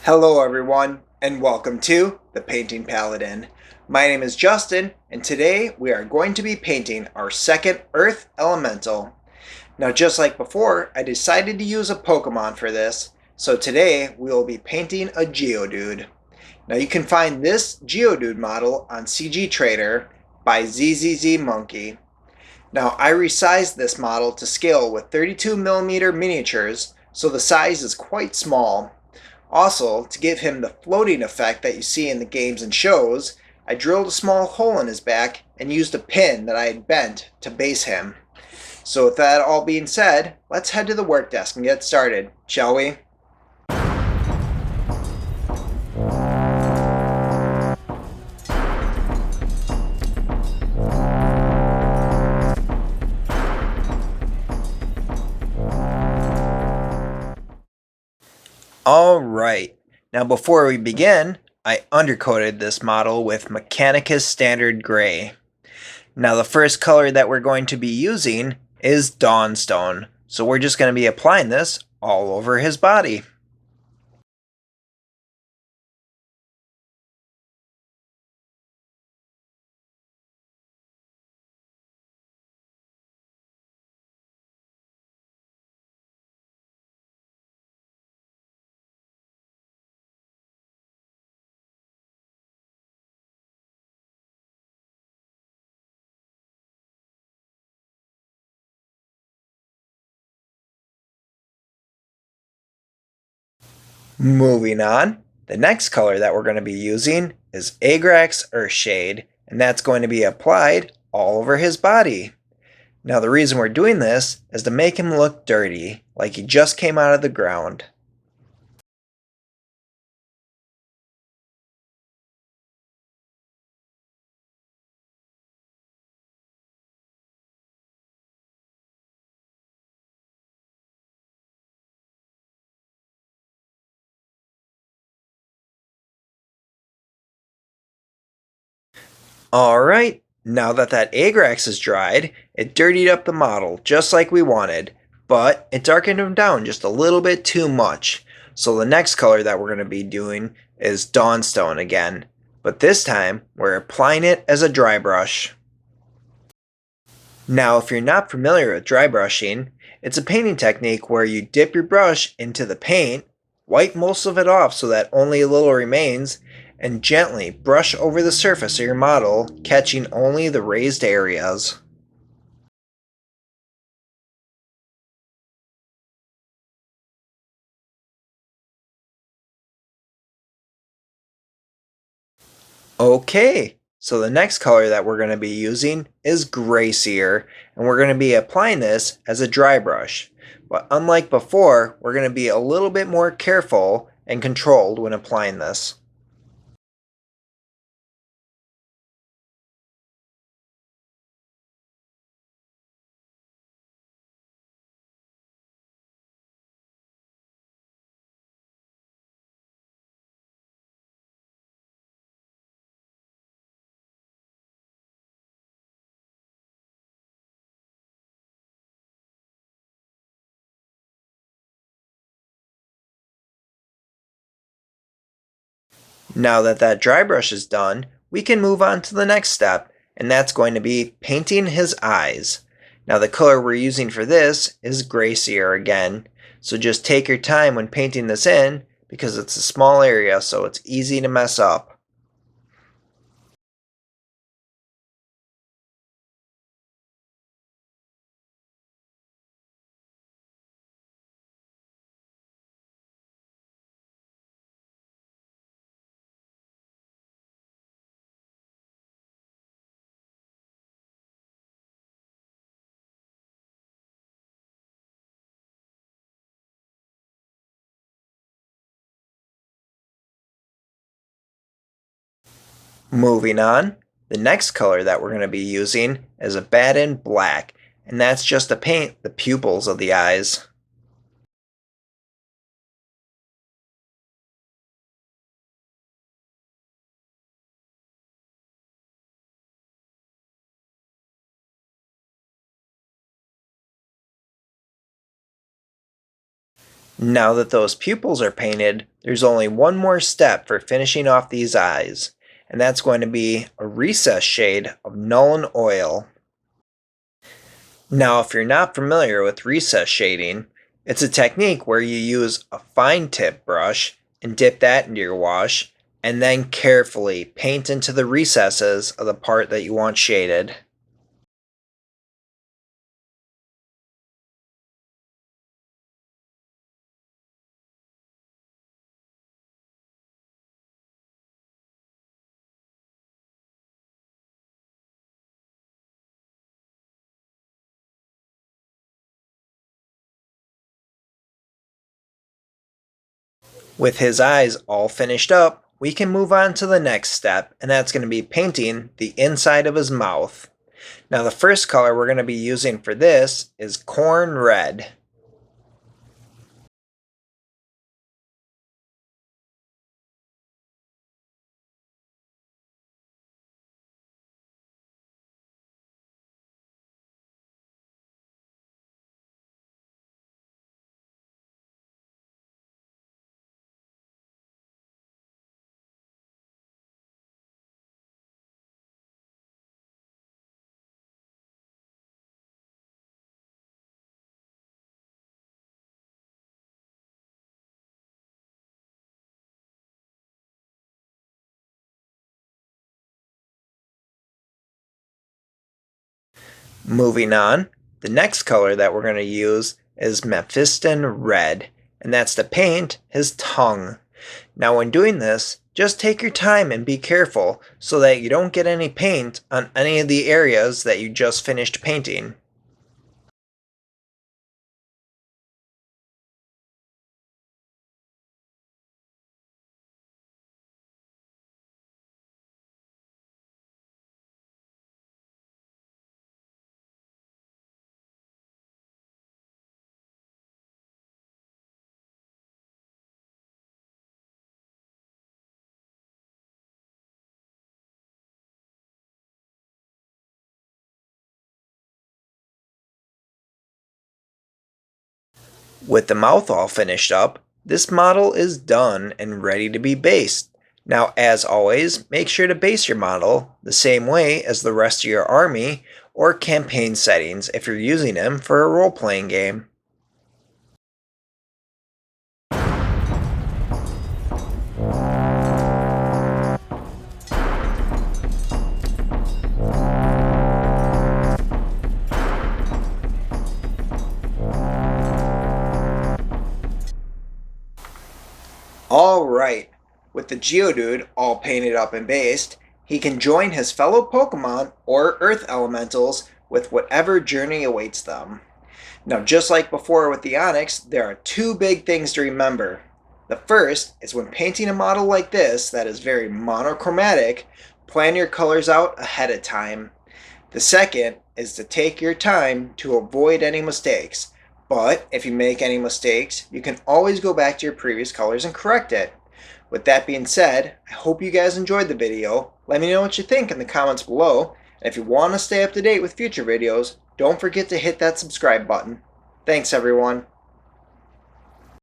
Hello everyone, and welcome to the Painting Paladin. My name is Justin, and today we are going to be painting our second Earth Elemental. Now just like before, I decided to use a Pokemon for this, so today we will be painting a Geodude. Now you can find this Geodude model on CG Trader by zzzMonkiezzz. Now I resized this model to scale with 32mm miniatures, so the size is quite small. Also, to give him the floating effect that you see in the games and shows, I drilled a small hole in his back and used a pin that I had bent to base him. So with that all being said, let's head to the work desk and get started, shall we? Alright, now before we begin, I undercoated this model with Mechanicus Standard Gray. Now the first color that we're going to be using is Dawnstone, so we're just going to be applying this all over his body. Moving on, the next color that we're going to be using is Agrax Earthshade, and that's going to be applied all over his body. Now the reason we're doing this is to make him look dirty, like he just came out of the ground. Alright, now that Agrax is dried, it dirtied up the model just like we wanted, but it darkened him down just a little bit too much. So the next color that we're going to be doing is Dawnstone again, but this time we're applying it as a dry brush. Now if you're not familiar with dry brushing, it's a painting technique where you dip your brush into the paint, wipe most of it off so that only a little remains, and gently brush over the surface of your model, catching only the raised areas. Okay, so the next color that we're going to be using is Gray Seer, and we're going to be applying this as a dry brush. But unlike before, we're going to be a little bit more careful and controlled when applying this. Now that dry brush is done, we can move on to the next step, and that's going to be painting his eyes. Now the color we're using for this is Gray Seer again, so just take your time when painting this in because it's a small area so it's easy to mess up. Moving on, the next color that we're going to be using is Abaddon Black, and that's just to paint the pupils of the eyes. Now that those pupils are painted, there's only one more step for finishing off these eyes, and that's going to be a recess shade of Nuln Oil. Now, if you're not familiar with recess shading, it's a technique where you use a fine tip brush and dip that into your wash, and then carefully paint into the recesses of the part that you want shaded. With his eyes all finished up, we can move on to the next step, and that's going to be painting the inside of his mouth. Now the first color we're going to be using for this is Khorne Red. Moving on, the next color that we're going to use is Mephiston Red, and that's to paint his tongue. Now when doing this, just take your time and be careful so that you don't get any paint on any of the areas that you just finished painting. With the mouth all finished up, this model is done and ready to be based. Now, as always, make sure to base your model the same way as the rest of your army or campaign settings if you're using them for a role-playing game. Alright, with the Geodude all painted up and based, he can join his fellow Pokemon or Earth Elementals with whatever journey awaits them. Now, just like before with the Onyx, there are two big things to remember. The first is when painting a model like this that is very monochromatic, plan your colors out ahead of time. The second is to take your time to avoid any mistakes. But if you make any mistakes, you can always go back to your previous colors and correct it. With that being said, I hope you guys enjoyed the video. Let me know what you think in the comments below. And if you want to stay up to date with future videos, don't forget to hit that subscribe button. Thanks everyone.